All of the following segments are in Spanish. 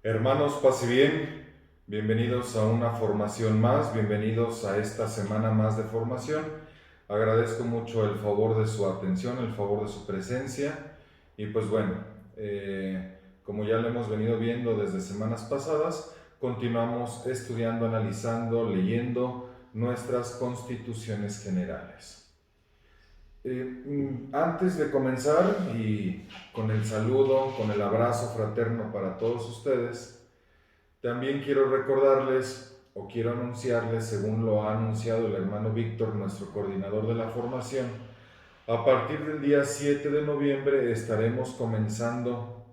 Hermanos, paz y bien, bienvenidos a una formación más, bienvenidos a esta semana más de formación. Agradezco mucho el favor de su atención, el favor de su presencia y pues bueno, como ya lo hemos venido viendo desde semanas pasadas, continuamos estudiando, analizando, leyendo nuestras constituciones generales. Antes de comenzar y con el saludo, con el abrazo fraterno para todos ustedes, también quiero recordarles o quiero anunciarles, según lo ha anunciado el hermano Víctor, nuestro coordinador de la formación, a partir del día 7 de noviembre estaremos comenzando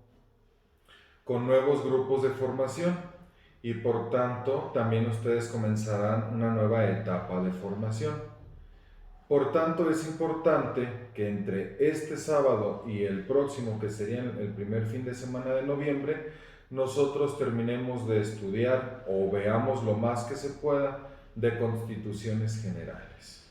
con nuevos grupos de formación y por tanto también ustedes comenzarán una nueva etapa de formación. Por tanto, es importante que entre este sábado y el próximo, que sería el primer fin de semana de noviembre, nosotros terminemos de estudiar o veamos lo más que se pueda de constituciones generales.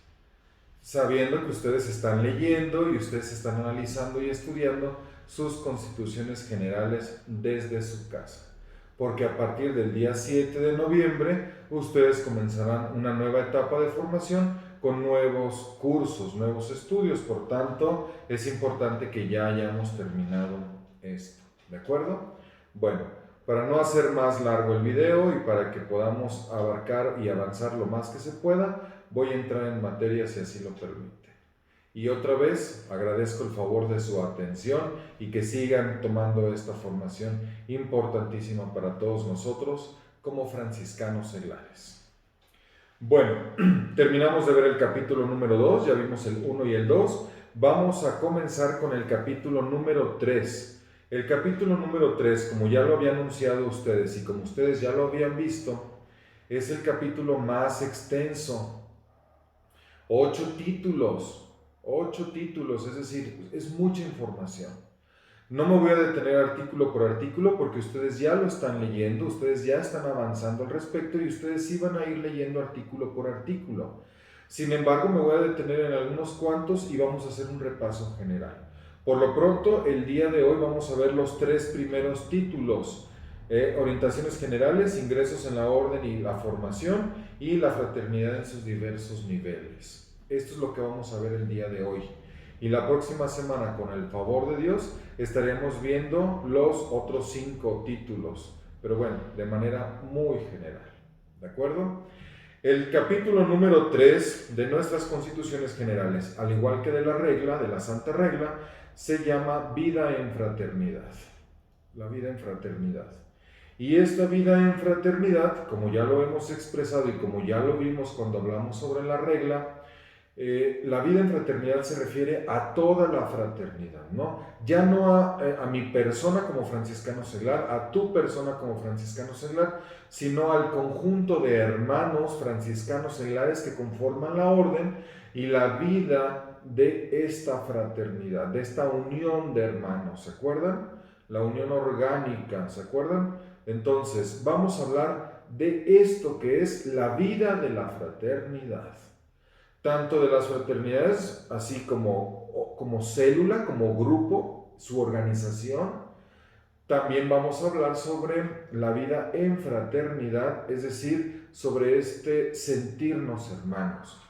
Sabiendo que ustedes están leyendo y ustedes están analizando y estudiando sus constituciones generales desde su casa. Porque a partir del día 7 de noviembre, ustedes comenzarán una nueva etapa de formación con nuevos cursos, nuevos estudios. Por tanto, es importante que ya hayamos terminado esto. ¿De acuerdo? Bueno, para no hacer más largo el video y para que podamos abarcar y avanzar lo más que se pueda, voy a entrar en materia si así lo permite. Y otra vez agradezco el favor de su atención y que sigan tomando esta formación importantísima para todos nosotros como franciscanos seglares. Bueno, terminamos de ver el capítulo número 2, ya vimos el 1 y el 2. Vamos a comenzar con el capítulo número 3. El capítulo número 3, como ya lo había anunciado ustedes y como ustedes ya lo habían visto, es el capítulo más extenso. 8 títulos, es decir, es mucha información. No me voy a detener artículo por artículo porque ustedes ya lo están leyendo, ustedes ya están avanzando al respecto y ustedes sí van a ir leyendo artículo por artículo. Sin embargo, me voy a detener en algunos cuantos y vamos a hacer un repaso general. Por lo pronto, el día de hoy vamos a ver los 3 primeros títulos. Orientaciones generales, ingresos en la orden y la formación y la fraternidad en sus diversos niveles. Esto es lo que vamos a ver el día de hoy. Y la próxima semana, con el favor de Dios, estaremos viendo los otros 5 títulos, pero bueno, de manera muy general. ¿De acuerdo? El capítulo número 3 de nuestras constituciones generales, al igual que de la regla, de la Santa Regla, se llama vida en fraternidad. La vida en fraternidad. Y esta vida en fraternidad, como ya lo hemos expresado y como ya lo vimos cuando hablamos sobre la regla, la vida en fraternidad se refiere a toda la fraternidad, ¿no? Ya no a mi persona como franciscano seglar, a tu persona como franciscano seglar, sino al conjunto de hermanos franciscanos seglares que conforman la orden y la vida de esta fraternidad, de esta unión de hermanos, ¿se acuerdan? La unión orgánica, ¿se acuerdan? Entonces, vamos a hablar de esto que es la vida de la fraternidad. Tanto de las fraternidades, así como célula, como grupo, su organización. También vamos a hablar sobre la vida en fraternidad, es decir, sobre este sentirnos hermanos.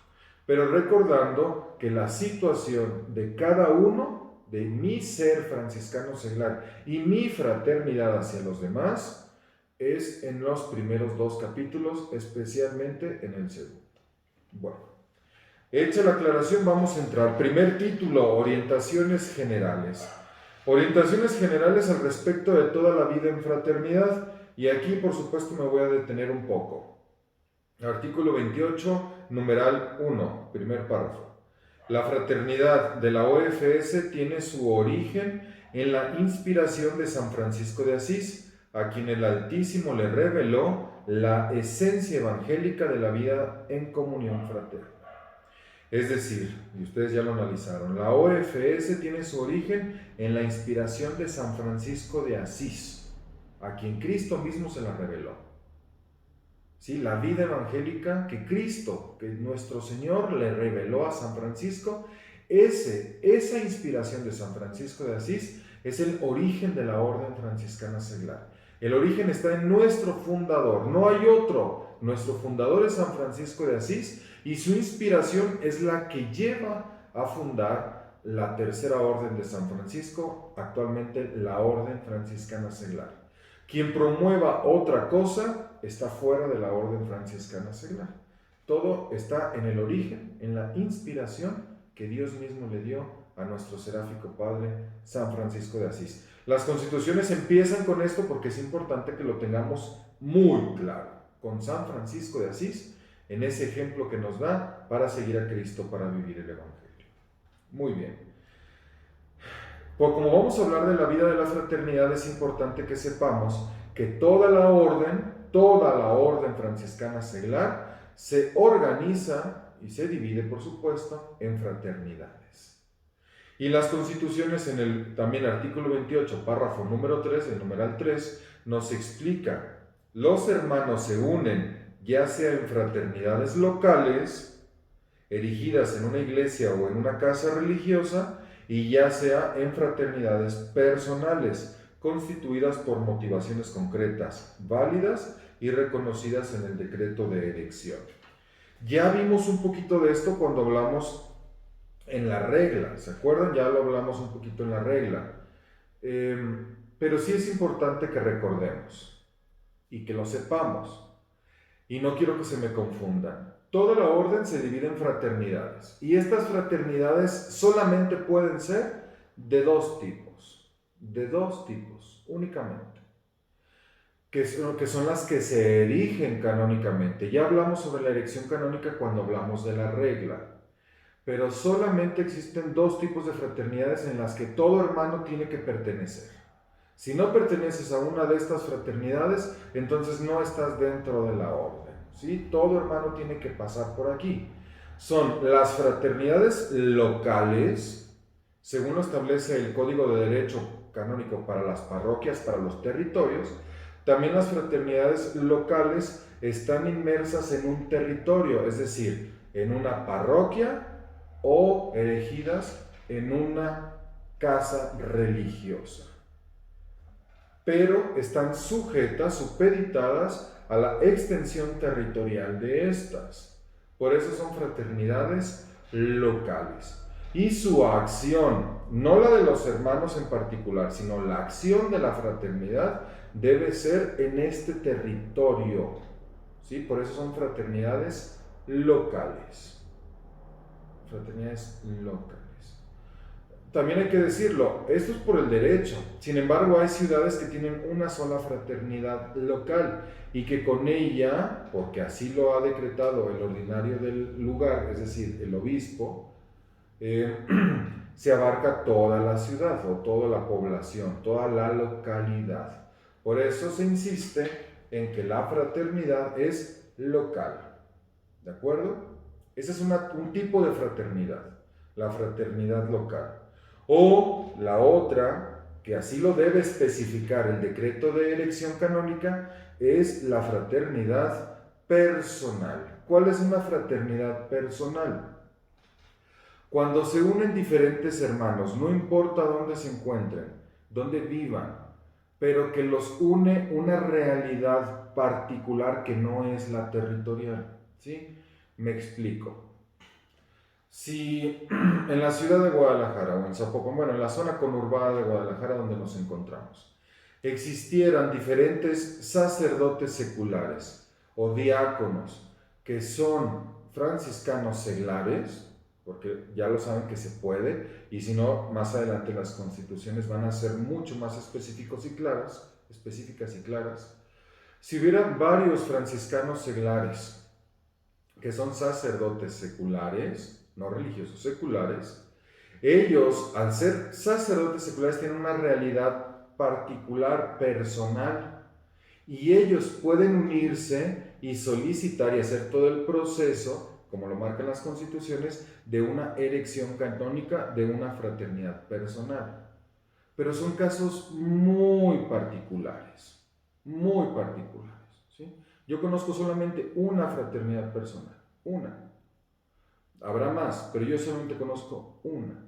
Pero recordando que la situación de cada uno, de mi ser franciscano seglar y mi fraternidad hacia los demás, es en los primeros 2 capítulos, especialmente en el segundo. Bueno. Hecha la aclaración, vamos a entrar. Primer título, orientaciones generales. Orientaciones generales al respecto de toda la vida en fraternidad. Y aquí, por supuesto, me voy a detener un poco. Artículo 28, numeral 1, primer párrafo. La fraternidad de la OFS tiene su origen en la inspiración de San Francisco de Asís, a quien el Altísimo le reveló la esencia evangélica de la vida en comunión fraterna. Es decir, y ustedes ya lo analizaron, la OFS tiene su origen en la inspiración de San Francisco de Asís, a quien Cristo mismo se la reveló. ¿Sí? La vida evangélica que Cristo, que nuestro Señor le reveló a San Francisco, esa inspiración de San Francisco de Asís es el origen de la orden franciscana seglar. El origen está en nuestro fundador, no hay otro. Nuestro fundador es San Francisco de Asís y su inspiración es la que lleva a fundar la Tercera Orden de San Francisco, actualmente la Orden Franciscana Seglar. Quien promueva otra cosa está fuera de la Orden Franciscana Seglar. Todo está en el origen, en la inspiración que Dios mismo le dio a nuestro seráfico Padre San Francisco de Asís. Las constituciones empiezan con esto porque es importante que lo tengamos muy claro, con San Francisco de Asís, en ese ejemplo que nos da para seguir a Cristo, para vivir el Evangelio. Muy bien. Pues como vamos a hablar de la vida de la fraternidad, es importante que sepamos que toda la orden franciscana seglar, se organiza y se divide, por supuesto, en fraternidades. Y las constituciones, en el también artículo 28, párrafo número 3, el numeral 3, nos explica: los hermanos se unen ya sea en fraternidades locales, erigidas en una iglesia o en una casa religiosa, y ya sea en fraternidades personales, constituidas por motivaciones concretas, válidas y reconocidas en el decreto de elección. Ya vimos un poquito de esto cuando hablamos en la regla, ¿se acuerdan? Ya lo hablamos un poquito en la regla. Pero sí es importante que recordemos y que lo sepamos. Y no quiero que se me confundan. Toda la orden se divide en fraternidades. Y estas fraternidades solamente pueden ser de dos tipos. De dos tipos, únicamente. Que son las que se erigen canónicamente. Ya hablamos sobre la erección canónica cuando hablamos de la regla. Pero solamente existen dos tipos de fraternidades en las que todo hermano tiene que pertenecer. Si no perteneces a una de estas fraternidades, entonces no estás dentro de la orden, ¿sí? Todo hermano tiene que pasar por aquí. Son las fraternidades locales, según lo establece el Código de Derecho Canónico para las parroquias, para los territorios. También las fraternidades locales están inmersas en un territorio, es decir, en una parroquia, o erigidas en una casa religiosa, pero están sujetas, supeditadas a la extensión territorial de estas. Por eso son fraternidades locales. Y su acción, no la de los hermanos en particular, sino la acción de la fraternidad, debe ser en este territorio, ¿sí? Por eso son fraternidades locales. Fraternidades locales. También hay que decirlo, esto es por el derecho. Sin embargo, hay ciudades que tienen una sola fraternidad local y que con ella, porque así lo ha decretado el ordinario del lugar, es decir, el obispo, se abarca toda la ciudad o toda la población, toda la localidad. Por eso se insiste en que la fraternidad es local. ¿De acuerdo? Ese es un tipo de fraternidad, la fraternidad local. O la otra, que así lo debe especificar el decreto de elección canónica, es la fraternidad personal. ¿Cuál es una fraternidad personal? Cuando se unen diferentes hermanos, no importa dónde se encuentren, dónde vivan, pero que los une una realidad particular que no es la territorial, ¿sí? Me explico. Si en la ciudad de Guadalajara o en Zapopan, bueno, en la zona conurbada de Guadalajara donde nos encontramos, existieran diferentes sacerdotes seculares o diáconos que son franciscanos seglares, porque ya lo saben que se puede, y si no, más adelante las constituciones van a ser mucho más específicas y claras. Si hubiera varios franciscanos seglares que son sacerdotes seculares, no religiosos, seculares, ellos, al ser sacerdotes seculares, tienen una realidad particular, personal, y ellos pueden unirse y solicitar y hacer todo el proceso, como lo marcan las constituciones, de una erección canónica de una fraternidad personal. Pero son casos muy particulares, ¿sí? Yo conozco solamente una fraternidad personal, una. Habrá más, pero yo solamente conozco una.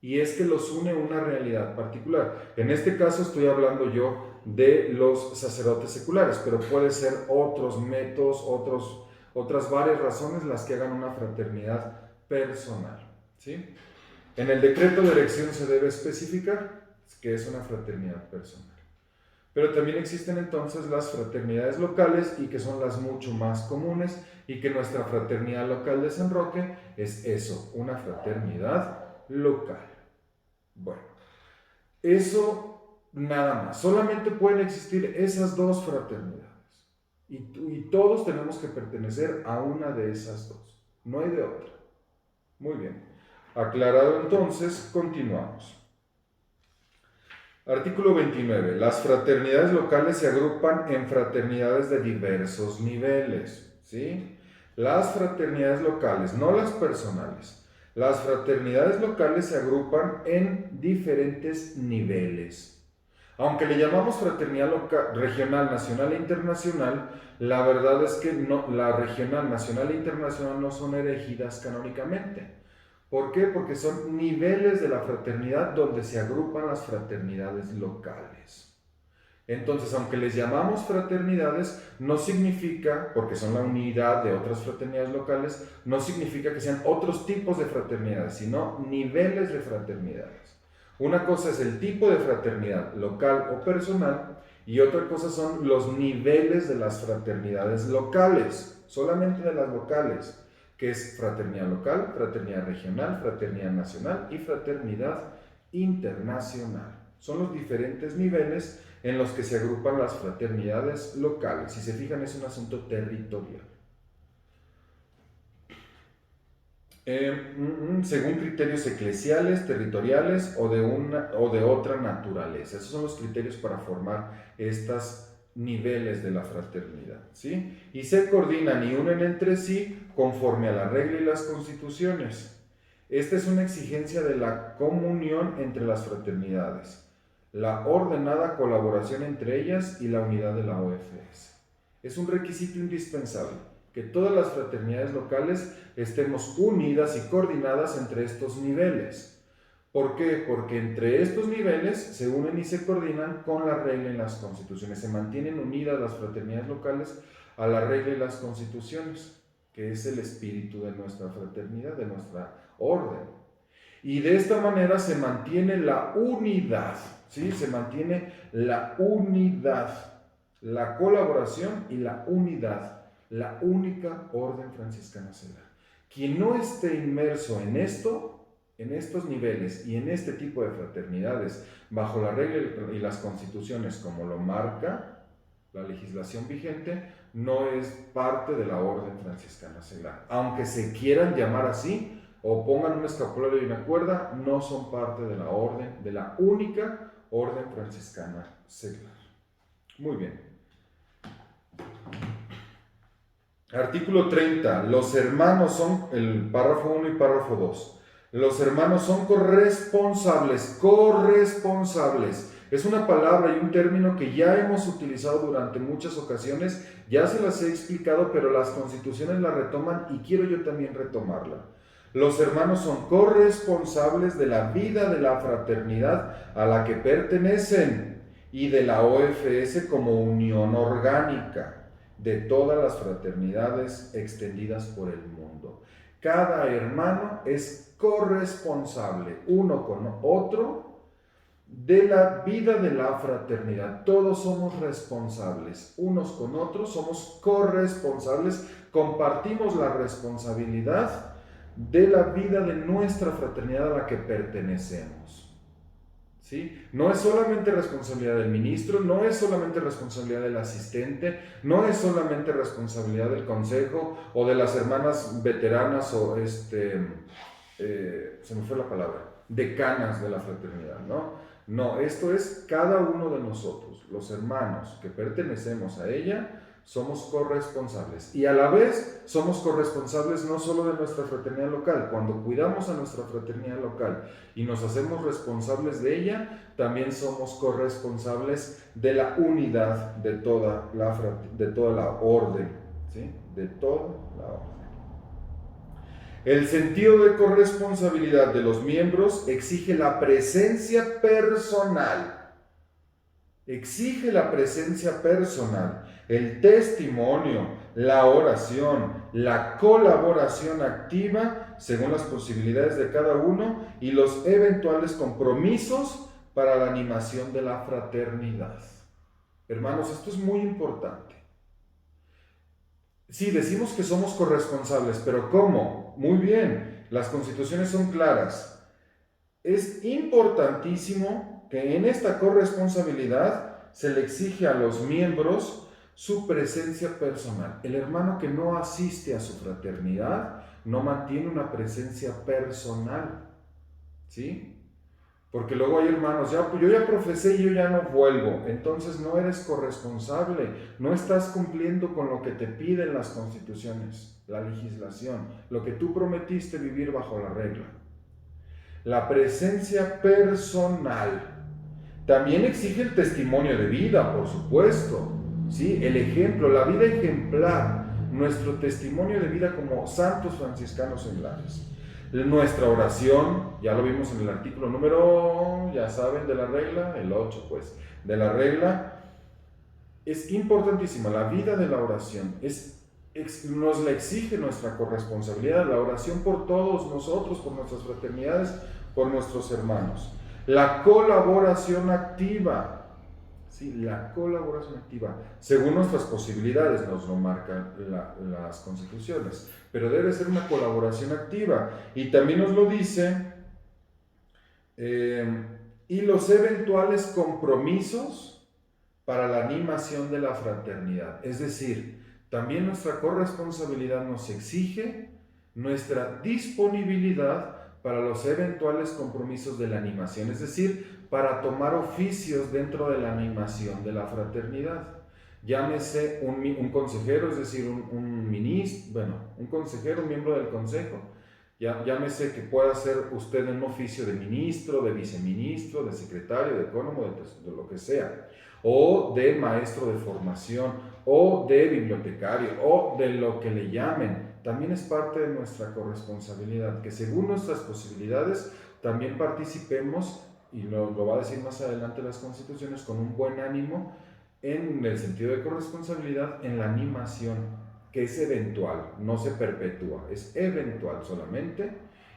Y es que los une una realidad particular. En este caso estoy hablando yo de los sacerdotes seculares, pero puede ser otros métodos, otras varias razones las que hagan una fraternidad personal, ¿sí? En el decreto de elección se debe especificar que es una fraternidad personal. Pero también existen entonces las fraternidades locales y que son las mucho más comunes y que nuestra fraternidad local de San Roque es eso, una fraternidad local. Bueno, eso nada más. Solamente pueden existir esas dos fraternidades y todos tenemos que pertenecer a una de esas dos. No hay de otra. Muy bien. Aclarado entonces, continuamos. Artículo 29. Las fraternidades locales se agrupan en fraternidades de diversos niveles, ¿sí? Las fraternidades locales, no las personales. Las fraternidades locales se agrupan en diferentes niveles. Aunque le llamamos fraternidad local, regional, nacional e internacional, la verdad es que no, la regional, nacional e internacional no son erigidas canónicamente. ¿Por qué? Porque son niveles de la fraternidad donde se agrupan las fraternidades locales. Entonces, aunque les llamamos fraternidades, no significa, porque son la unidad de otras fraternidades locales, no significa que sean otros tipos de fraternidades, sino niveles de fraternidades. Una cosa es el tipo de fraternidad local o personal y otra cosa son los niveles de las fraternidades locales, solamente de las locales, que es fraternidad local, fraternidad regional, fraternidad nacional y fraternidad internacional. Son los diferentes niveles en los que se agrupan las fraternidades locales. Si se fijan, es un asunto territorial. Según criterios eclesiales, territoriales o de otra naturaleza. Esos son los criterios para formar estos niveles de la fraternidad, ¿sí? Y se coordinan y unen entre sí conforme a la regla y las constituciones. Esta es una exigencia de la comunión entre las fraternidades, la ordenada colaboración entre ellas y la unidad de la OFS. Es un requisito indispensable que todas las fraternidades locales estemos unidas y coordinadas entre estos niveles. ¿Por qué? Porque entre estos niveles se unen y se coordinan con la regla y las constituciones. Se mantienen unidas las fraternidades locales a la regla y las constituciones, que es el espíritu de nuestra fraternidad, de nuestra orden. Y de esta manera se mantiene la unidad, ¿sí? Se mantiene la unidad, la colaboración y la unidad, la única orden franciscana seglar. Quien no esté inmerso en esto, en estos niveles y en este tipo de fraternidades, bajo la regla y las constituciones como lo marca la legislación vigente, no es parte de la orden franciscana seglar. Aunque se quieran llamar así o pongan un escapulario y una cuerda, no son parte de la orden, de la única orden franciscana seglar. Muy bien. Artículo 30. Los hermanos son, el párrafo 1 y párrafo 2. Los hermanos son corresponsables. Es una palabra y un término que ya hemos utilizado durante muchas ocasiones, ya se las he explicado, pero las constituciones la retoman y quiero yo también retomarla. Los hermanos son corresponsables de la vida de la fraternidad a la que pertenecen y de la OFS como unión orgánica de todas las fraternidades extendidas por el mundo. Cada hermano es corresponsable uno con otro de la vida de la fraternidad. Todos somos responsables unos con otros, somos corresponsables, compartimos la responsabilidad de la vida de nuestra fraternidad a la que pertenecemos. ¿Sí? No es solamente responsabilidad del ministro, no es solamente responsabilidad del asistente, no es solamente responsabilidad del consejo o de las hermanas veteranas o se me fue la palabra, decanas de la fraternidad, ¿no? No, esto es cada uno de nosotros, los hermanos que pertenecemos a ella, somos corresponsables y a la vez somos corresponsables no solo de nuestra fraternidad local. Cuando cuidamos a nuestra fraternidad local y nos hacemos responsables de ella, también somos corresponsables de la unidad de toda la orden, ¿sí? De toda la orden. El sentido de corresponsabilidad de los miembros exige la presencia personal. exige la presencia personal, el testimonio, la oración, la colaboración activa según las posibilidades de cada uno y los eventuales compromisos para la animación de la fraternidad. Hermanos, esto es muy importante. Sí, decimos que somos corresponsables, pero ¿cómo? Muy bien, las constituciones son claras. Es importantísimo que en esta corresponsabilidad se le exige a los miembros su presencia personal. El hermano que no asiste a su fraternidad no mantiene una presencia personal, ¿sí? Porque luego hay hermanos, yo ya profesé y yo ya no vuelvo, entonces no eres corresponsable, no estás cumpliendo con lo que te piden las constituciones, la legislación, lo que tú prometiste vivir bajo la regla. La presencia personal también exige el testimonio de vida, por supuesto, ¿sí? El ejemplo, la vida ejemplar, nuestro testimonio de vida como santos franciscanos seglares. Nuestra oración, ya lo vimos en el artículo número, ya saben, de la regla, el 8 pues, de la regla, es importantísima. La vida de la oración nos la exige nuestra corresponsabilidad, la oración por todos nosotros, por nuestras fraternidades, por nuestros hermanos. La colaboración activa, sí, la colaboración activa, según nuestras posibilidades, nos lo marcan las constituciones, pero debe ser una colaboración activa. Y también nos lo dice, y los eventuales compromisos para la animación de la fraternidad. Es decir, también nuestra corresponsabilidad nos exige nuestra disponibilidad para los eventuales compromisos de la animación, es decir, para tomar oficios dentro de la animación de la fraternidad. Llámese un consejero, es decir, un ministro, un consejero, un miembro del consejo. Llámese que pueda ser usted un oficio de ministro, de viceministro, de secretario, de ecónomo, de lo que sea, o de maestro de formación, o de bibliotecario, o de lo que le llamen. También es parte de nuestra corresponsabilidad, que según nuestras posibilidades también participemos, y lo va a decir más adelante las constituciones, con un buen ánimo, en el sentido de corresponsabilidad, en la animación, que es eventual, no se perpetúa, es eventual solamente,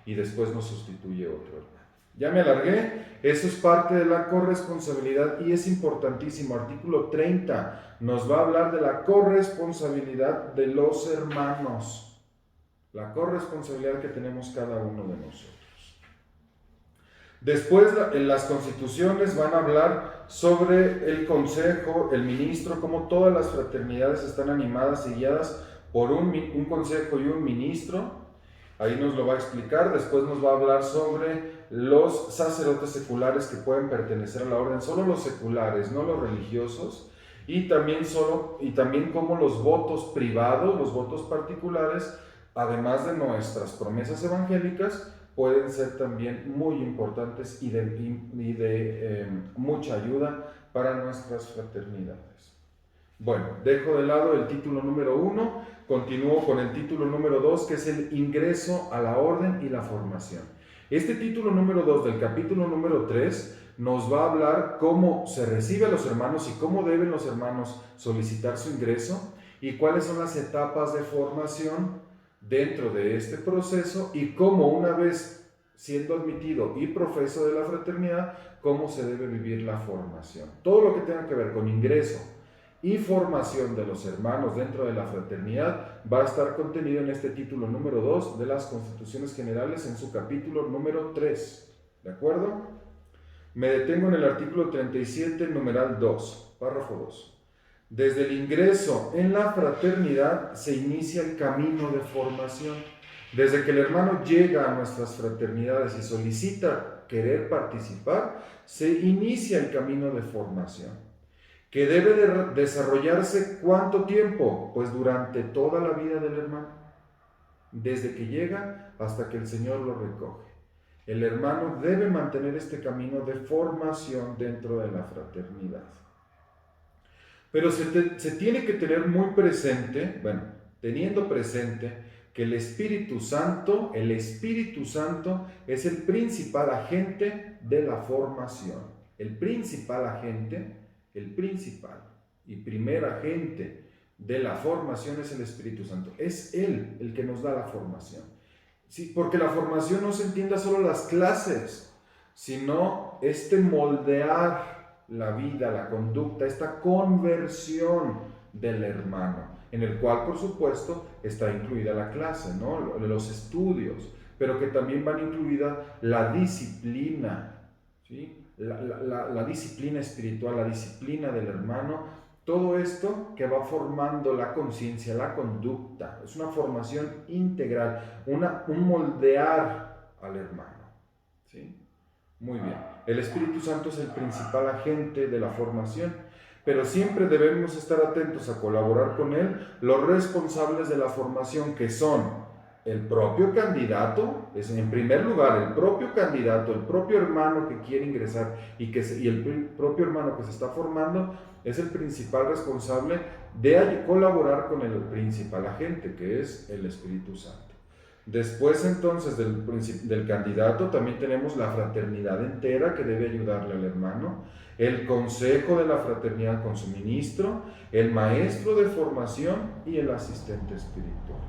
y después nos sustituye otro hermano. Ya me alargué, eso es parte de la corresponsabilidad y es importantísimo. Artículo 30 nos va a hablar de la corresponsabilidad de los hermanos, la corresponsabilidad que tenemos cada uno de nosotros. Después, en las constituciones van a hablar sobre el consejo, el ministro, cómo todas las fraternidades están animadas y guiadas por un consejo y un ministro. Ahí nos lo va a explicar. Después nos va a hablar sobre los sacerdotes seculares que pueden pertenecer a la orden, solo los seculares, no los religiosos, y también cómo los votos privados, los votos particulares, además de nuestras promesas evangélicas, pueden ser también muy importantes y de mucha ayuda para nuestras fraternidades. Bueno, dejo de lado el título número 1, continúo con el título número 2, que es el ingreso a la orden y la formación. Este título número 2 del capítulo número 3 nos va a hablar cómo se recibe a los hermanos y cómo deben los hermanos solicitar su ingreso y cuáles son las etapas de formación dentro de este proceso y cómo, una vez siendo admitido y profeso de la fraternidad, cómo se debe vivir la formación. Todo lo que tenga que ver con ingreso y formación de los hermanos dentro de la fraternidad va a estar contenido en este título número 2 de las Constituciones Generales en su capítulo número 3. ¿De acuerdo? Me detengo en el artículo 37, numeral 2, párrafo 2. Desde el ingreso en la fraternidad se inicia el camino de formación. Desde que el hermano llega a nuestras fraternidades y solicita querer participar, se inicia el camino de formación, que debe de desarrollarse ¿cuánto tiempo? Pues durante toda la vida del hermano, desde que llega hasta que el Señor lo recoge. El hermano debe mantener este camino de formación dentro de la fraternidad. Pero se tiene que tener muy presente, teniendo presente que el Espíritu Santo es el principal agente de la formación. El principal agente el principal y primer agente de la formación es el Espíritu Santo. Es Él el que nos da la formación. Sí, porque la formación no se entienda solo las clases, sino este moldear la vida, la conducta, esta conversión del hermano, en el cual por supuesto está incluida la clase, ¿no? Los estudios, pero que también van incluida la disciplina, ¿sí? La disciplina espiritual, la disciplina del hermano, todo esto que va formando la conciencia, la conducta. Es una formación integral, un moldear al hermano, ¿sí? Muy bien. El Espíritu Santo es el principal agente de la formación, pero siempre debemos estar atentos a colaborar con él los responsables de la formación, que son el propio candidato, es en primer lugar el propio candidato, el propio hermano que quiere ingresar y el propio hermano que se está formando es el principal responsable de colaborar con el principal agente, que es el Espíritu Santo. Después entonces del candidato también tenemos la fraternidad entera que debe ayudarle al hermano, el consejo de la fraternidad con su ministro, el maestro de formación y el asistente espiritual.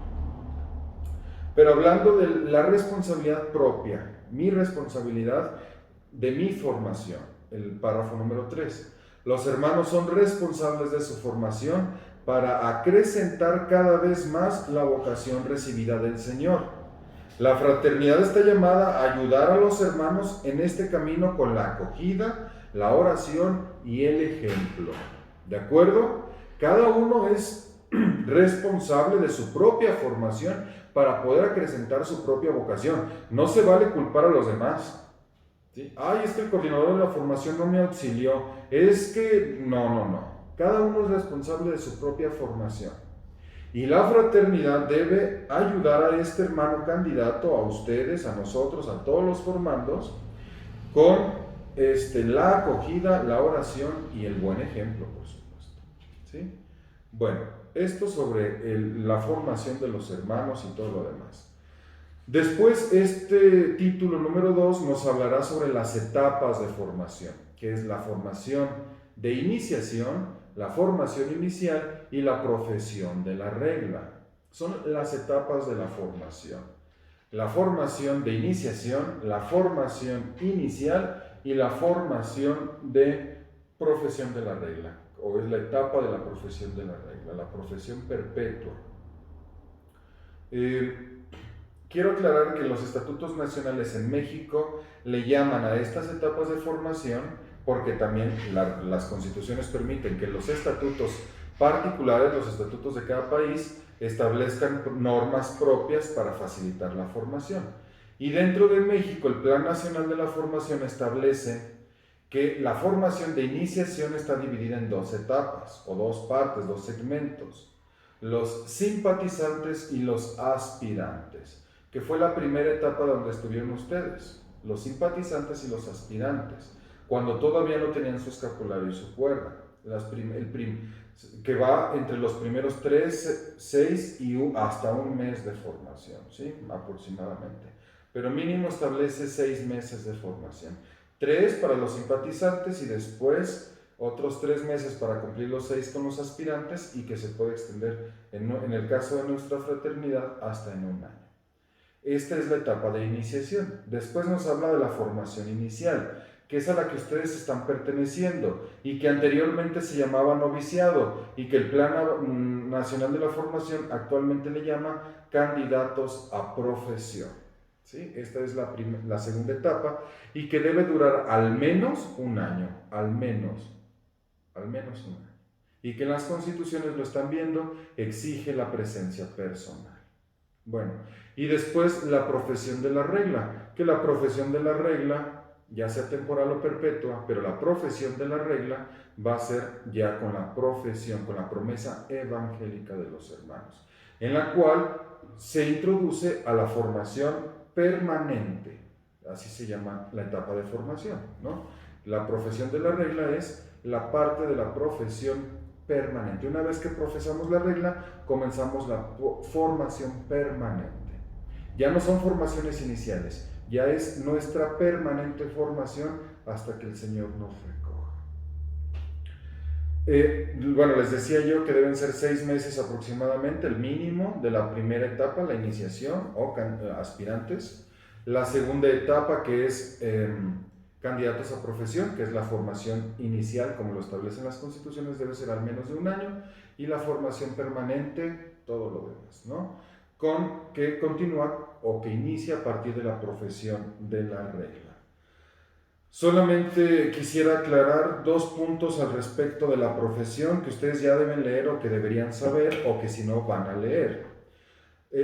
Pero hablando de la responsabilidad propia, mi responsabilidad de mi formación, el párrafo número 3. Los hermanos son responsables de su formación para acrecentar cada vez más la vocación recibida del Señor. La fraternidad está llamada a ayudar a los hermanos en este camino con la acogida, la oración y el ejemplo. ¿De acuerdo? Cada uno es responsable de su propia formación para poder acrecentar su propia vocación. No se vale culpar a los demás. ¿Sí? Ay, es que el coordinador de la formación no me auxilió. Es que no. Cada uno es responsable de su propia formación. Y la fraternidad debe ayudar a este hermano candidato, a ustedes, a nosotros, a todos los formandos, con la acogida, la oración y el buen ejemplo, por supuesto. ¿Sí? Bueno, esto sobre la formación de los hermanos y todo lo demás. Después, este título número 2 nos hablará sobre las etapas de formación, que es la formación de iniciación, la formación inicial y la profesión de la regla. Son las etapas de la formación. La formación de iniciación, la formación inicial y la formación de profesión de la regla, o es la etapa de la profesión de la regla, la profesión perpetua. Quiero aclarar que los estatutos nacionales en México le llaman a estas etapas de formación porque también las constituciones permiten que los estatutos particulares, los estatutos de cada país, establezcan normas propias para facilitar la formación. Y dentro de México, el Plan Nacional de la Formación establece que la formación de iniciación está dividida en 2 etapas, o 2 partes, 2 segmentos: los simpatizantes y los aspirantes, que fue la primera etapa donde estuvieron ustedes, los simpatizantes y los aspirantes, cuando todavía no tenían su escapulario y su cuerda, que va entre los primeros 3, 6 y hasta un mes de formación, ¿sí? Aproximadamente. Pero mínimo establece 6 meses de formación. 3 para los simpatizantes y después otros 3 meses para cumplir los 6 con los aspirantes, y que se puede extender, en el caso de nuestra fraternidad, hasta en un año. Esta es la etapa de iniciación. Después nos habla de la formación inicial, que es a la que ustedes están perteneciendo y que anteriormente se llamaba noviciado y que el Plan Nacional de la Formación actualmente le llama candidatos a profesión. ¿Sí? Esta es la segunda etapa, y que debe durar al menos un año, al menos un año. Y que en las constituciones lo están viendo, exige la presencia personal. Bueno, y después la profesión de la regla, que la profesión de la regla, ya sea temporal o perpetua, pero la profesión de la regla va a ser ya con la profesión, con la promesa evangélica de los hermanos, en la cual se introduce a la formación permanente, así se llama la etapa de formación, ¿no? La profesión de la regla es la parte de la profesión permanente. Una vez que profesamos la regla, comenzamos la formación permanente. Ya no son formaciones iniciales, ya es nuestra permanente formación hasta que el Señor nos recoja. Bueno, les decía yo que deben ser 6 meses aproximadamente, el mínimo de la primera etapa, la iniciación o aspirantes. La segunda etapa, que es candidatos a profesión, que es la formación inicial, como lo establecen las constituciones, debe ser al menos de un año. Y la formación permanente, todo lo demás, ¿no? Que continúa o que inicia a partir de la profesión de la regla. Solamente quisiera aclarar 2 puntos al respecto de la profesión que ustedes ya deben leer o que deberían saber o que si no van a leer.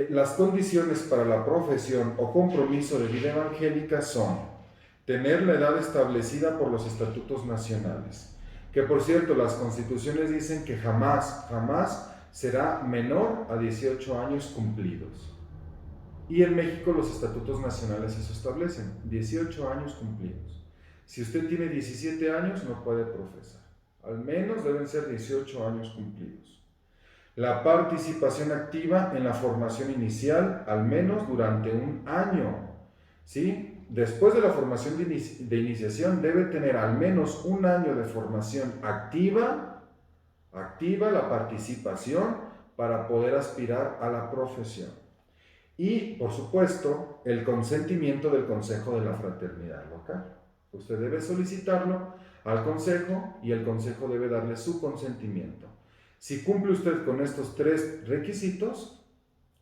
Las condiciones para la profesión o compromiso de vida evangélica son tener la edad establecida por los estatutos nacionales, que por cierto las constituciones dicen que jamás será menor a 18 años cumplidos. Y en México los estatutos nacionales eso establecen, 18 años cumplidos. Si usted tiene 17 años, no puede profesar. Al menos deben ser 18 años cumplidos. La participación activa en la formación inicial, al menos durante un año. ¿Sí? Después de la formación de iniciación, debe tener al menos un año de formación activa la participación para poder aspirar a la profesión. Y, por supuesto, el consentimiento del Consejo de la Fraternidad Local. Usted debe solicitarlo al consejo y el consejo debe darle su consentimiento. Si cumple usted con estos 3 requisitos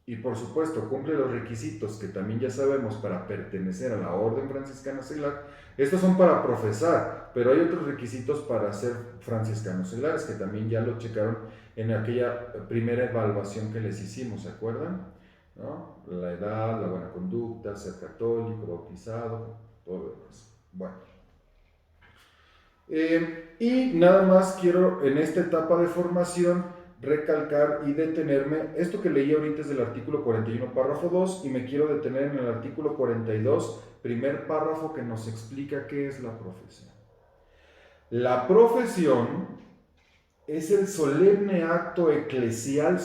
y por supuesto cumple los requisitos que también ya sabemos para pertenecer a la Orden Franciscana Seglar, estos son para profesar, pero hay otros requisitos para ser franciscanos seglares que también ya lo checaron en aquella primera evaluación que les hicimos, ¿se acuerdan? ¿No? La edad, la buena conducta, ser católico, bautizado, todo lo demás. Bueno, y nada más quiero en esta etapa de formación recalcar y detenerme, esto que leí ahorita es del artículo 41, párrafo 2, y me quiero detener en el artículo 42, primer párrafo, que nos explica qué es la profesión. La profesión es el solemne acto eclesial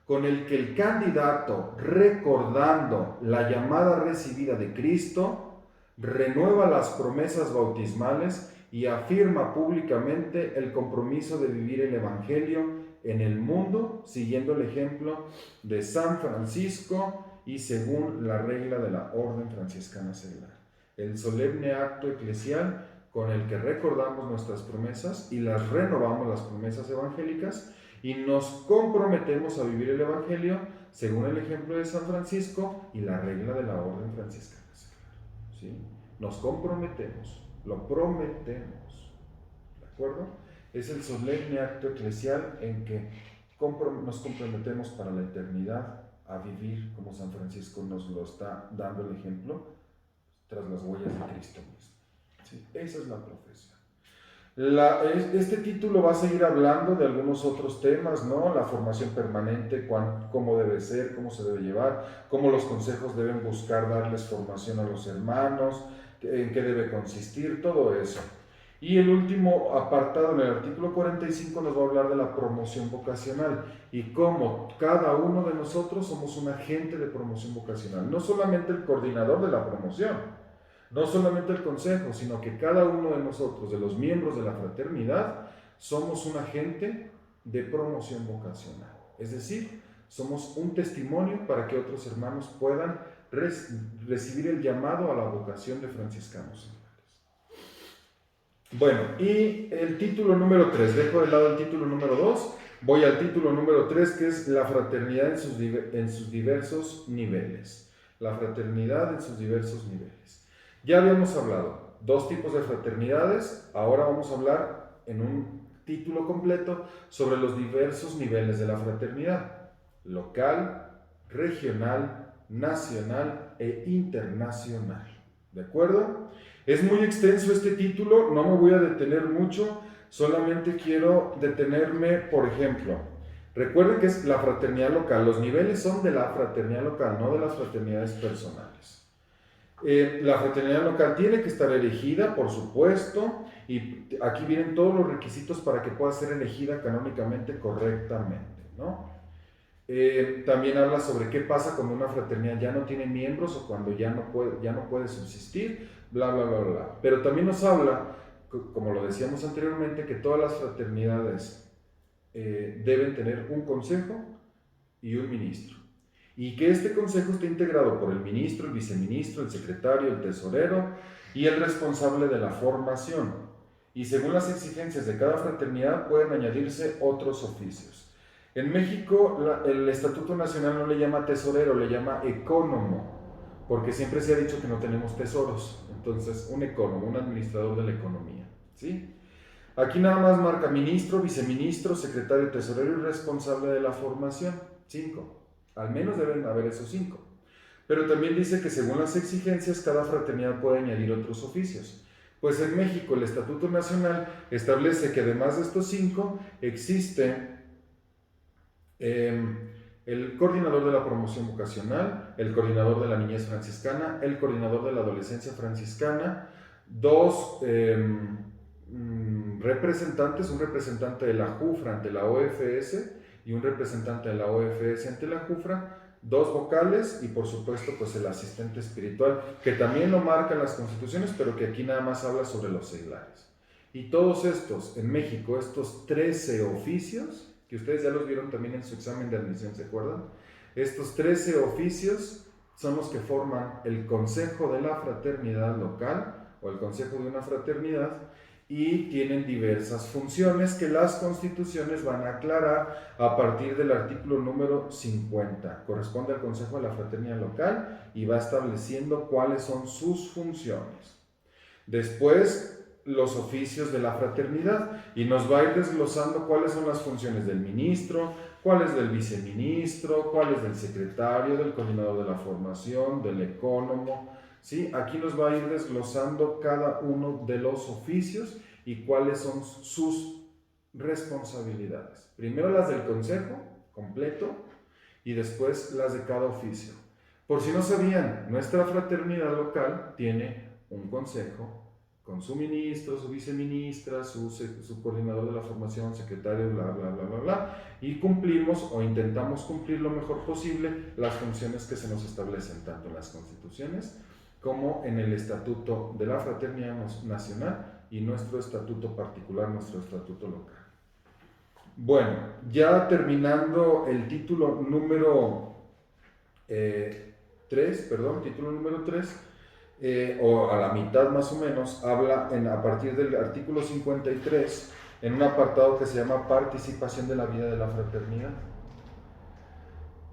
con el que el candidato, recordando la llamada recibida de Cristo, renueva las promesas bautismales y afirma públicamente el compromiso de vivir el Evangelio en el mundo, siguiendo el ejemplo de San Francisco y según la regla de la Orden Franciscana Seglar. El solemne acto eclesial con el que recordamos nuestras promesas y las renovamos, las promesas evangélicas, y nos comprometemos a vivir el Evangelio según el ejemplo de San Francisco y la regla de la Orden Franciscana Seglar. ¿Sí? Nos comprometemos, lo prometemos, ¿de acuerdo? Es el solemne acto eclesial en que nos comprometemos para la eternidad a vivir como San Francisco nos lo está dando el ejemplo tras las huellas de Cristo mismo. ¿Sí? Esa es la profesión. Este título va a seguir hablando de algunos otros temas, ¿no? La formación permanente, cómo debe ser, cómo se debe llevar, cómo los consejos deben buscar darles formación a los hermanos, en qué debe consistir, todo eso. Y el último apartado en el artículo 45 nos va a hablar de la promoción vocacional y cómo cada uno de nosotros somos un agente de promoción vocacional, no solamente el coordinador de la promoción, no solamente el consejo, sino que cada uno de nosotros, de los miembros de la fraternidad, somos un agente de promoción vocacional. Es decir, somos un testimonio para que otros hermanos puedan recibir el llamado a la vocación de franciscanos. Bueno, y el título número 3, dejo de lado el título número 2, voy al título número 3, que es la fraternidad en sus diversos niveles. La fraternidad en sus diversos niveles. Ya habíamos hablado 2 tipos de fraternidades, ahora vamos a hablar en un título completo sobre los diversos niveles de la fraternidad: local, regional, nacional e internacional. ¿De acuerdo? Es muy extenso este título, no me voy a detener mucho, solamente quiero detenerme, por ejemplo, recuerden que es la fraternidad local, los niveles son de la fraternidad local, no de las fraternidades personales. La fraternidad local tiene que estar elegida, por supuesto, y aquí vienen todos los requisitos para que pueda ser elegida canónicamente correctamente, ¿no? También habla sobre qué pasa cuando una fraternidad ya no tiene miembros o cuando ya no puede subsistir, bla, bla, bla, bla. Pero también nos habla como lo decíamos anteriormente, que todas las fraternidades deben tener un consejo y un ministro. Y que este consejo esté integrado por el ministro, el viceministro, el secretario, el tesorero y el responsable de la formación. Y según las exigencias de cada fraternidad pueden añadirse otros oficios. En México el Estatuto Nacional no le llama tesorero, le llama ecónomo, porque siempre se ha dicho que no tenemos tesoros. Entonces, un ecónomo, un administrador de la economía, ¿sí? Aquí nada más marca ministro, viceministro, secretario, tesorero y responsable de la formación. 5. Al menos deben haber esos 5. Pero también dice que según las exigencias, cada fraternidad puede añadir otros oficios. Pues en México el Estatuto Nacional establece que además de estos 5, existe el coordinador de la promoción vocacional, el coordinador de la niñez franciscana, el coordinador de la adolescencia franciscana, 2 representantes, un representante de la JUFRA ante la OFS y un representante de la OFS ante la JUFRA, 2 vocales y por supuesto pues el asistente espiritual, que también lo marcan las constituciones, pero que aquí nada más habla sobre los seglares. Y todos estos, en México, estos 13 oficios, que ustedes ya los vieron también en su examen de admisión, ¿se acuerdan? Estos 13 oficios son los que forman el consejo de la fraternidad local o el consejo de una fraternidad y tienen diversas funciones que las constituciones van a aclarar a partir del artículo número 50. Corresponde al consejo de la fraternidad local y va estableciendo cuáles son sus funciones. Después, los oficios de la fraternidad y nos va a ir desglosando cuáles son las funciones del ministro, cuáles del viceministro, cuáles del secretario, del coordinador de la formación, del ecónomo, ¿sí? Aquí nos va a ir desglosando cada uno de los oficios y cuáles son sus responsabilidades. Primero las del consejo completo y después las de cada oficio. Por si no sabían, nuestra fraternidad local tiene un consejo con su ministro, su viceministra, su coordinador de la formación, secretario, bla, bla, bla, bla, bla, y cumplimos o intentamos cumplir lo mejor posible las funciones que se nos establecen tanto en las constituciones como en el Estatuto de la Fraternidad Nacional y nuestro estatuto particular, nuestro estatuto local. Bueno, ya terminando el título número 3, o a la mitad más o menos, habla a partir del artículo 53 en un apartado que se llama participación de la vida de la fraternidad.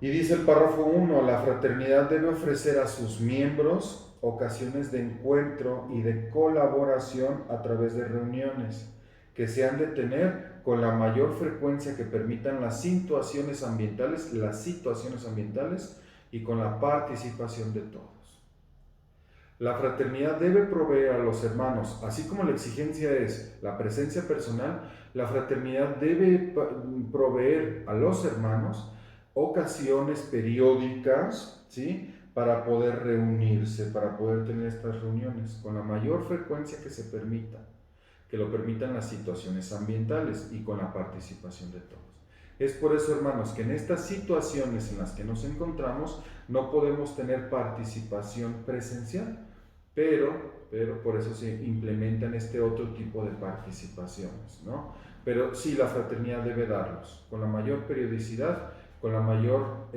Y dice el párrafo 1, la fraternidad debe ofrecer a sus miembros ocasiones de encuentro y de colaboración a través de reuniones que se han de tener con la mayor frecuencia que permitan las situaciones ambientales y con la participación de todos. La fraternidad debe proveer a los hermanos, así como la exigencia es la presencia personal, la fraternidad debe proveer a los hermanos ocasiones periódicas, ¿sí?, para poder reunirse, para poder tener estas reuniones con la mayor frecuencia que se permita, que lo permitan las situaciones ambientales y con la participación de todos. Es por eso, hermanos, que en estas situaciones en las que nos encontramos no podemos tener participación presencial, pero por eso se implementan este otro tipo de participaciones, ¿no? Pero sí, la fraternidad debe darlos con la mayor periodicidad, con la mayor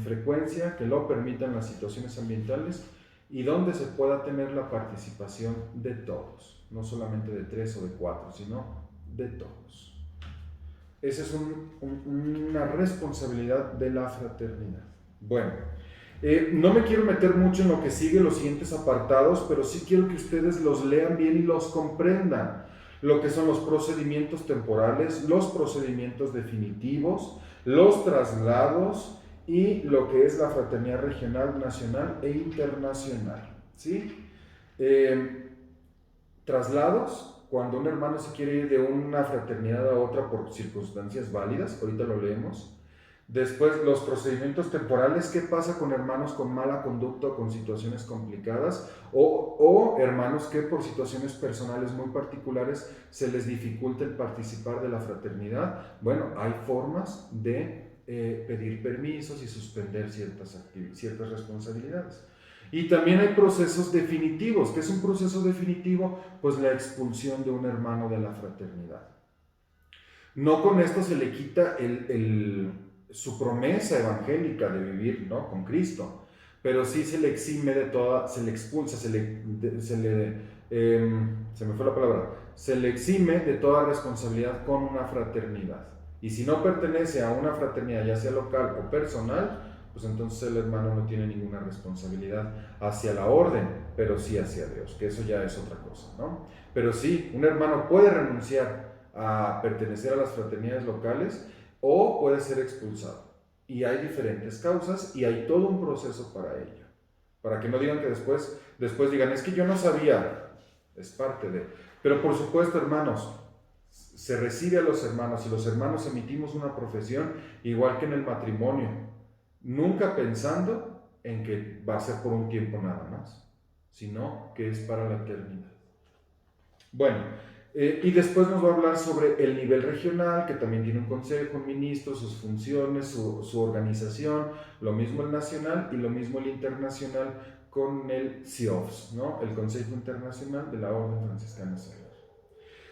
frecuencia que lo permitan las situaciones ambientales y donde se pueda tener la participación de todos, no solamente de 3 o de 4, sino de todos. Esa es una responsabilidad de la fraternidad. Bueno, no me quiero meter mucho en lo que sigue los siguientes apartados, pero sí quiero que ustedes los lean bien y los comprendan. Lo que son los procedimientos temporales, los procedimientos definitivos, los traslados y lo que es la fraternidad regional, nacional e internacional, ¿sí? Traslados, cuando un hermano se quiere ir de una fraternidad a otra por circunstancias válidas, ahorita lo leemos. Después, los procedimientos temporales, ¿qué pasa con hermanos con mala conducta o con situaciones complicadas? O hermanos que por situaciones personales muy particulares se les dificulta el participar de la fraternidad. Bueno, hay formas de pedir permisos y suspender ciertas responsabilidades. Y también hay procesos definitivos. ¿Qué es un proceso definitivo? Pues la expulsión de un hermano de la fraternidad. No con esto se le quita su promesa evangélica de vivir, ¿no?, con Cristo, pero sí se le exime de toda, se le expulsa, se me fue la palabra, se le exime de toda responsabilidad con una fraternidad. Y si no pertenece a una fraternidad, ya sea local o personal, pues entonces el hermano no tiene ninguna responsabilidad hacia la orden, pero sí hacia Dios, que eso ya es otra cosa, ¿no? Pero sí, un hermano puede renunciar a pertenecer a las fraternidades locales o puede ser expulsado. Y hay diferentes causas y hay todo un proceso para ello. Para que no digan que después digan, es que yo no sabía, es parte de... Pero por supuesto, hermanos, se recibe a los hermanos y los hermanos emitimos una profesión igual que en el matrimonio, nunca pensando en que va a ser por un tiempo nada más, sino que es para la eternidad. Bueno, y después nos va a hablar sobre el nivel regional, que también tiene un consejo, un ministro, sus funciones, su organización, lo mismo el nacional y lo mismo el internacional con el CIOFS, ¿no?, el Consejo Internacional de la Orden Franciscana Seglar.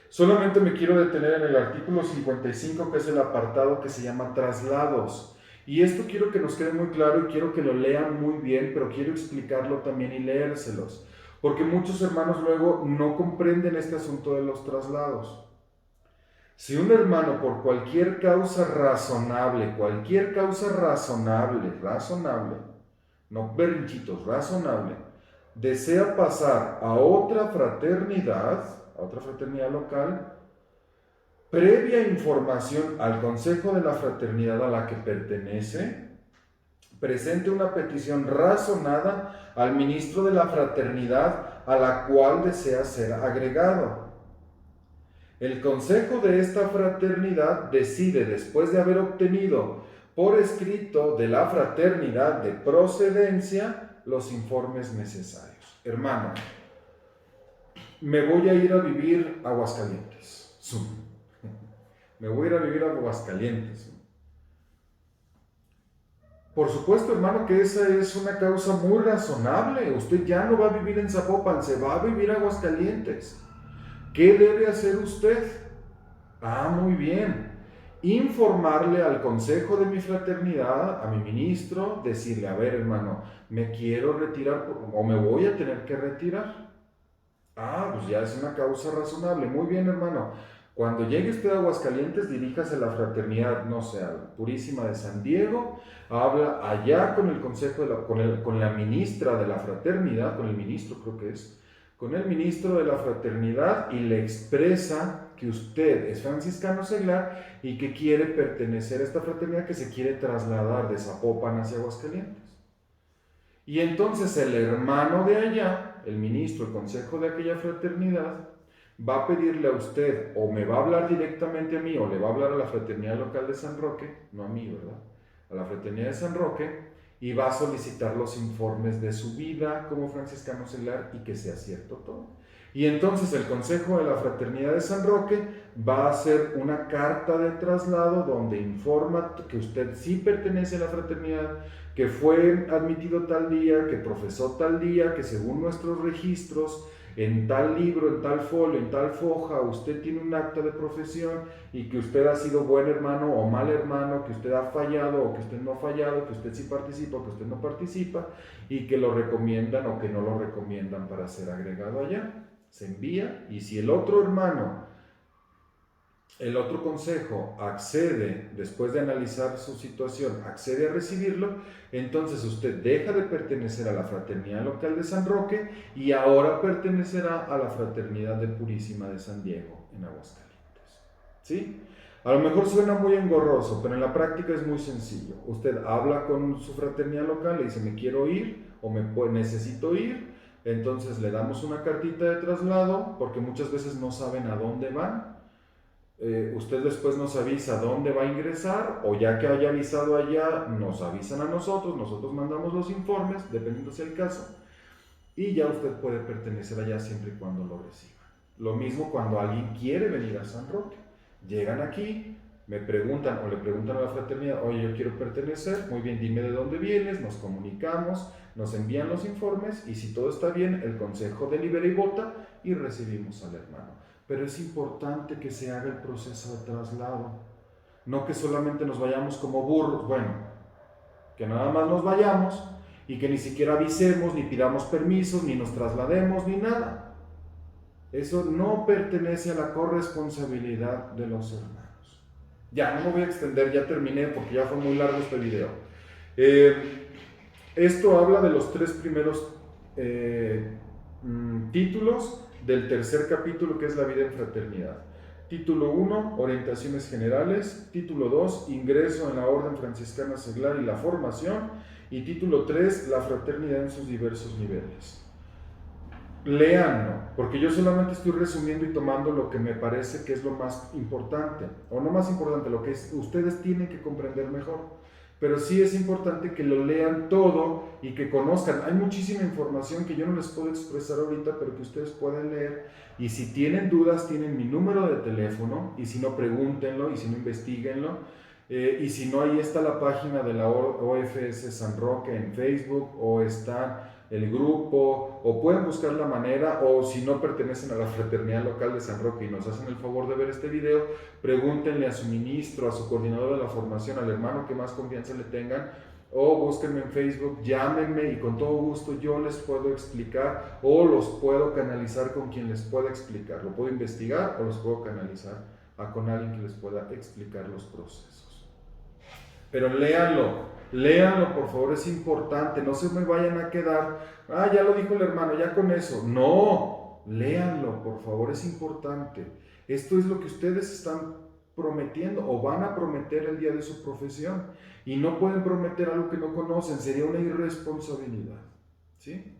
Solamente me quiero detener en el artículo 55, que es el apartado que se llama traslados. Y esto quiero que nos quede muy claro y quiero que lo lean muy bien, pero quiero explicarlo también y leérselos. Porque muchos hermanos luego no comprenden este asunto de los traslados. Si un hermano por cualquier causa razonable, no berrinchitos, razonable, desea pasar a otra fraternidad local, previa información al consejo de la fraternidad a la que pertenece, presente una petición razonada al ministro de la fraternidad a la cual desea ser agregado. El consejo de esta fraternidad decide, después de haber obtenido por escrito de la fraternidad de procedencia los informes necesarios. Hermano, me voy a ir a vivir a Aguascalientes. Me voy a ir a vivir a Aguascalientes. Por supuesto, hermano, que esa es una causa muy razonable. Usted ya no va a vivir en Zapopan, se va a vivir a Aguascalientes. ¿Qué debe hacer usted? Muy bien. Informarle al consejo de mi fraternidad, a mi ministro, decirle, a ver, hermano, me quiero retirar o me voy a tener que retirar. Pues ya es una causa razonable. Muy bien, hermano. Cuando llegue usted a Aguascalientes, diríjase a la fraternidad, no sé, a la Purísima de San Diego, habla allá con el consejo, con la ministra de la fraternidad, con el ministro creo que es, con el ministro de la fraternidad y le expresa que usted es franciscano seglar y que quiere pertenecer a esta fraternidad, que se quiere trasladar de Zapopan hacia Aguascalientes. Y entonces el hermano de allá, el ministro, el consejo de aquella fraternidad, va a pedirle a usted, o me va a hablar directamente a mí, o le va a hablar a la fraternidad local de San Roque, no a mí, ¿verdad?, a la fraternidad de San Roque, y va a solicitar los informes de su vida como franciscano seglar y que sea cierto todo. Y entonces el consejo de la fraternidad de San Roque va a hacer una carta de traslado donde informa que usted sí pertenece a la fraternidad, que fue admitido tal día, que profesó tal día, que según nuestros registros, en tal libro, en tal folio, en tal foja, usted tiene un acta de profesión y que usted ha sido buen hermano o mal hermano, que usted ha fallado o que usted no ha fallado, que usted sí participa o que usted no participa y que lo recomiendan o que no lo recomiendan para ser agregado allá. Se envía y si el otro hermano, el otro consejo accede, después de analizar su situación, accede a recibirlo, entonces usted deja de pertenecer a la fraternidad local de San Roque y ahora pertenecerá a la fraternidad de Purísima de San Diego en Aguascalientes. ¿Sí? A lo mejor suena muy engorroso, pero en la práctica es muy sencillo. Usted habla con su fraternidad local, le dice, me quiero ir o necesito ir, entonces le damos una cartita de traslado, porque muchas veces no saben a dónde van. Usted después nos avisa dónde va a ingresar, o ya que haya avisado allá, nos avisan a nosotros mandamos los informes, dependiendo si el caso, y ya usted puede pertenecer allá siempre y cuando lo reciba. Lo mismo cuando alguien quiere venir a San Roque. Llegan aquí, me preguntan o le preguntan a la fraternidad, oye, yo quiero pertenecer, muy bien, dime de dónde vienes, nos comunicamos, nos envían los informes y si todo está bien, el consejo delibera y vota y recibimos al hermano. Pero es importante que se haga el proceso de traslado, no que solamente nos vayamos como burros, bueno, que nada más nos vayamos y que ni siquiera avisemos, ni pidamos permisos, ni nos traslademos, ni nada. Eso no pertenece a la corresponsabilidad de los hermanos. Ya, no me voy a extender, ya terminé porque ya fue muy largo este video. Esto habla de los 3 primeros títulos del tercer capítulo, que es la vida en fraternidad. Título 1, orientaciones generales. Título 2, ingreso en la orden franciscana seglar y la formación. Y título 3, la fraternidad en sus diversos niveles. Léanlo, porque yo solamente estoy resumiendo y tomando lo que me parece que es lo más importante, o no más importante, lo que ustedes tienen que comprender mejor. Pero sí es importante que lo lean todo y que conozcan. Hay muchísima información que yo no les puedo expresar ahorita, pero que ustedes pueden leer. Y si tienen dudas, tienen mi número de teléfono, y si no, pregúntenlo, y si no, investiguenlo. Y si no, ahí está la página de la OFS San Roque en Facebook, o está el grupo, o pueden buscar la manera, o si no pertenecen a la fraternidad local de San Roque y nos hacen el favor de ver este video, pregúntenle a su ministro, a su coordinador de la formación, al hermano que más confianza le tengan, o búsquenme en Facebook, llámenme y con todo gusto yo les puedo explicar o los puedo canalizar con quien les pueda explicar. Lo puedo investigar o los puedo canalizar con alguien que les pueda explicar los procesos. Pero léanlo por favor, es importante, no se me vayan a quedar, ya lo dijo el hermano, ya con eso. No, léanlo por favor, es importante. Esto es lo que ustedes están prometiendo o van a prometer el día de su profesión y no pueden prometer algo que no conocen, sería una irresponsabilidad, ¿sí?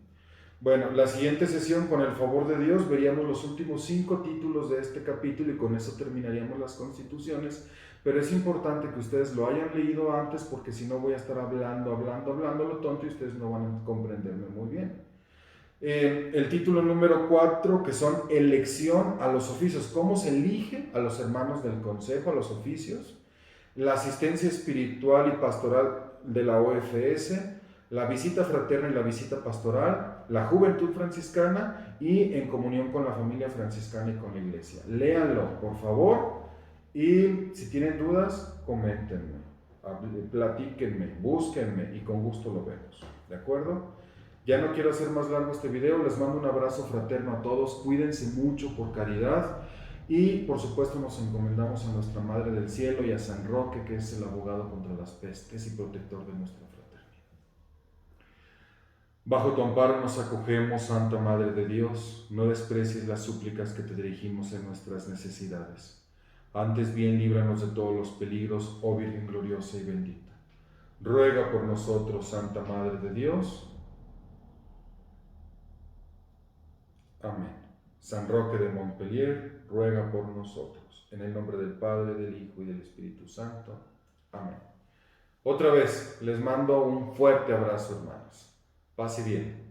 Bueno, la siguiente sesión, con el favor de Dios, veríamos los últimos 5 títulos de este capítulo y con eso terminaríamos las constituciones, pero es importante que ustedes lo hayan leído antes porque si no voy a estar hablando lo tonto y ustedes no van a comprenderme muy bien. El título número 4, que son elección a los oficios, cómo se elige a los hermanos del consejo, a los oficios, la asistencia espiritual y pastoral de la OFS, la visita fraterna y la visita pastoral, la juventud franciscana y en comunión con la familia franciscana y con la iglesia. Léanlo, por favor, y si tienen dudas, coméntenme, platíquenme, búsquenme y con gusto lo vemos, ¿de acuerdo? Ya no quiero hacer más largo este video, les mando un abrazo fraterno a todos, cuídense mucho por caridad y por supuesto nos encomendamos a nuestra Madre del Cielo y a San Roque, que es el abogado contra las pestes y protector de nuestra fraternidad. Bajo tu amparo nos acogemos, Santa Madre de Dios, no desprecies las súplicas que te dirigimos en nuestras necesidades. Antes bien, líbranos de todos los peligros, oh Virgen gloriosa y bendita. Ruega por nosotros, Santa Madre de Dios. Amén. San Roque de Montpellier, ruega por nosotros. En el nombre del Padre, del Hijo y del Espíritu Santo. Amén. Otra vez, les mando un fuerte abrazo, hermanos. Paz y bien.